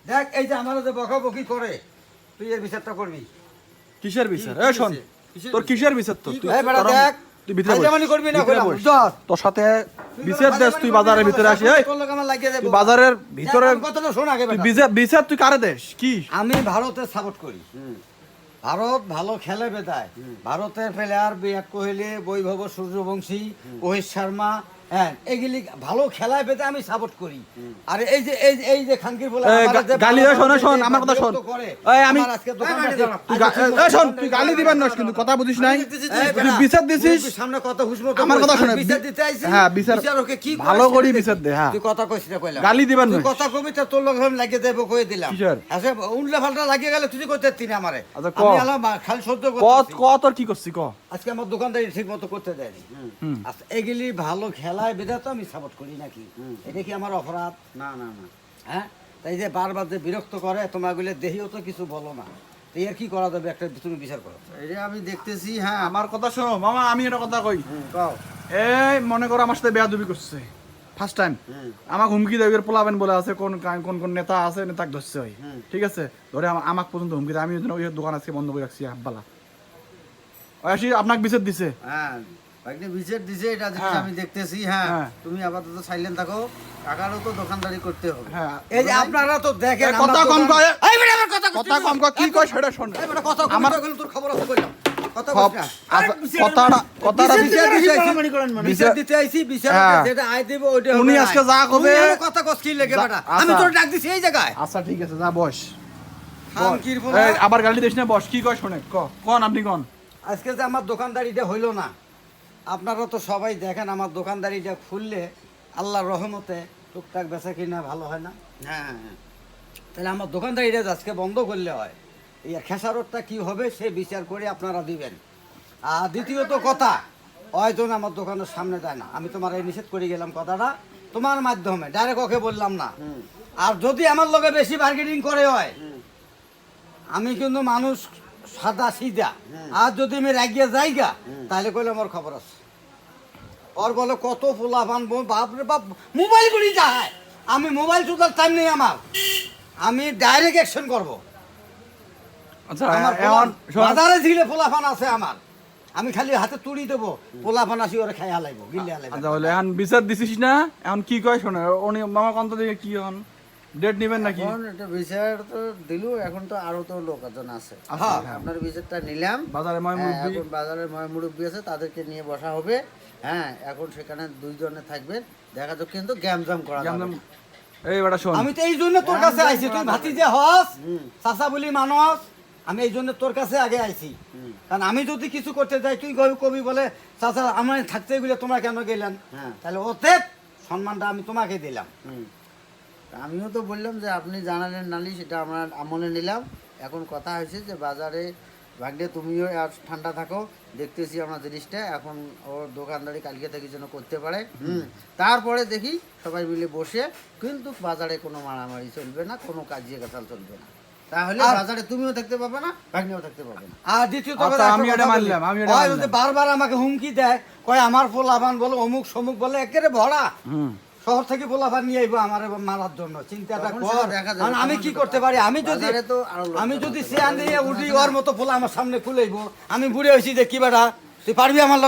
দেখ এই যে আমার যে বকাবকি করে তুই এর বিচারটা করবি। কিসের বিচার? এই শোন, তোর কিসের বিচার? তোর তুই এই বেটা দেখ তুই ভিতরে বস। ফাইজলামি করবি না, ভিতরে কইলাম, বস। বুঝছস? তোর সাথে বিচার দেস, তুই বাজারের ভিতরে আসি। এই তোর লোক আমার লাগিয়ে দেব। তুই বাজারের ভিতরে দেখ, আমার কথাটা শোন আগে তুই বেটা। বিচার তুই কারে দেস? কি আমি ভারতের সাপোর্ট করি। ভারত ভালো খেলে বেদায়। ভারতের প্লেয়ার বিরাট কোহলি, বৈভব সূর্যবংশী, রোহিত শর্মা, হ্যাঁ এগুলি ভালো খেলায় পেতে আমি সাপোর্ট করি। আর এই যে খানকির বলে গালি শোন আমার কথা শোন। এই আমি এই শোন, তুই গালি দিবেন না কিন্তু কথা বুঝিস নাই। তুই বিচার দিছিস সামনে কথা হুসমত আমার কথা শুনে। বিচার দিতে আইছি। হ্যাঁ বিচার ওকে কি ভালো করে বিচার দে। হ্যাঁ তুই কথা কইছিস না কইলাম। গালি দিবেন না। তুই কথা কবি তো তোর লোক আমি লাগিয়ে দেব কই দিলাম। আচ্ছা উল্টা পাল্টা লাগিয়ে গেলে তুই করতে তিন আমারে। আমি আলাম খালি সহ্য করতেছি। তোর কি করছিস ক? আজকে আমার দোকানদারি ঠিক মতো করতে দেয়নি। আচ্ছা এগুলি ভালো খেলায় বেদা তো আমি সাপোর্ট করি নাকি? এটা কি আমার অপরাধ? না না না, হ্যাঁ তাই যে বারবার যে বিরক্ত করে তোমাগুলো দেহিও তো কিছু বলো না, তো এর কি করা যাবে একটা তুমি বিচার করো। এটা আমি দেখতেছি। হ্যাঁ আমার কথা শোনো মামা, আমি একটা কথা কই। কও। এই মনে করো আমার সাথে বেয়াদবি করছে ফার্স্ট টাইম, আমাকে হুমকি দেবে পোলাবেন বলে আছে, কোন কোন কোন নেতা আছে, নেতাকে ধরছে হয়, ঠিক আছে, ধরে আমাকে পর্যন্ত হুমকি দেয়। আমি ওই দোকান আজকে বন্ধ করে রাখছি আব্বালা আসি আপনাকে বিচার দিছে। হ্যাঁ ভাগ্নে বিচার দিছে, এটা জিনিস আমি দেখতেছি। হ্যাঁ তুমি আপাতত সাইলেন্ট থাকো, কাকারও তো দোকানদারি করতে হবে। হ্যাঁ এই যে আপনারা তো দেখেন কথা কম কয়, এই বেটা আমার কথা কথা কম কয়, কি কয় সেটা শোন। এই বেটা কথা কম কয় তোর খবর আছে কইলাম কথা খব- কইছ না। কথাটা বিচার দিতে আইছি, বিচার হ্যাঁ। যেটা আই দেব ওইটা উনি আজকে যা কবে কথা কস কি লাগে বেটা, আচ্ছা। আমি তোর ডাক দিছি এই জায়গায়। আচ্ছা ঠিক আছে যা বস। খানকির বলে এই আবার গালি দিস না, বস। কি কয় শোনে কোন আপনি কোন। আজকে যে আমার দোকানদারিটা হইলো না, আপনারা তো সবাই দেখেন আমার দোকানদারিটা খুললে আল্লাহর রহমতে টুকটাক বেচা কিনা ভালো হয় না। হ্যাঁ হ্যাঁ তাহলে আমার দোকানদারিটা আজকে বন্ধ করলে হয়, এই খেসারতটা কি হবে সে বিচার করে আপনারা দিবেন। আর দ্বিতীয়ত কথা, হয়তো আমার দোকানের সামনে যায় না, আমি তোমার এই নিষেধ করে গেলাম কথাটা তোমার মাধ্যমে, ডাইরেক্ট ওকে বললাম না। আর যদি আমার লগে বেশি বার্গেনিং করে হয়, আমি কিন্তু মানুষ সাদা সিধা, আর যদি আমি রাগিয়ে যাইগা তাহলে কইলে আমার খবর আছে। ওর বলে কত পোলা বানবো, বাপরে বাপ মোবাইল করি যায়, আমি মোবাইল চুদার টাইম নেই আমার, আমি ডাইরেক্ট অ্যাকশন করবো। আচ্ছা আমার এখন বাজারে ঝিলে পোলাফান আছে আমার, আমি খালি হাতে তুড়ি দেবো, পোলাফান আসি ওরা খাই হালাইবো, গিলে হালাইবো। আচ্ছা বলে এখন বিচার দিছিস না, এখন কি কয় শোনে। উনি মামা কন্ত দিকে কি এখন ডেট নেবেন নাকি? এখন এটা বিচার তো দিলু, এখন তো আরো তো লোকজন আছে। হ্যাঁ। আপনার বিচারটা নিলাম। বাজারে ময় হ্যাঁ, মুরব্বি এখন বাজারের মুরব্বী আছে, তাদেরকে নিয়ে বসা হবে। হ্যাঁ এখন সেখানে দুইজনে থাকবে, দেখা যাক কিন্তু গ্যামজাম করা যাবে না। এই বেটা শোন, আমি তো এই জন্য তোর কাছে আইছি, তুই ভাতি যে হস চাচা বলি মানস, আমি এই জন্য তোর কাছে আগে আইছি। কারণ আমি যদি কিছু করতে যাই তুই কবি বলে চাচা আমার থাকতে গেলে তোমরা কেন গেলেন, হ্যাঁ। তাহলে ওতে সম্মানটা আমি তোমাকে দিলাম। আমিও তো বললাম যে আপনি জানালেন নালি, সেটা আমরা আমলে নিলাম। এখন কথা হয়েছে যে বাজারে ভাগ্যে তুমিও আর ঠান্ডা থাকো, দেখতেছি আমরা জিনিসটা। এখন ওর দোকানদারি কালকে থেকে যেন করতে পারে। তারপরে দেখি সবাই মিলে বসে, কিন্তু বাজারে কোনো মারামারি চলবে না, কোনো কাজিয়ে কাঁচাল চলবে না, তাহলে বাজারে তুমিও থাকতে পারবে না, ভাগ্নেও থাকতে পারবে না। আর দ্বিতীয়ত আচ্ছা, কথা আমি একটা এটা কথা বলি, মানলাম, আমি এটা ওই মানলাম। যদি বারবার আমাকে হুমকি দেয়, কয় আমার পোলাপান বলে অমুক সমুক বলে একেবারে ভরা শহর থেকে পোলাপান নিয়ে আইবো আমার মারার জন্য, চিন্তাটা তখন কর। সেটা দেখা যাবে, কারণ আমি তখন কি সেটা করতে পারি, আমি যদি বাজারে তো আরো লোক আমি আছে। যদি সে আনিয়ে উঠি ওর মতো পোলা আমার সামনে খুলাইবো, আমি বুড়ে হয়েছি যে কি বেটা তুই পারবি আমার লগে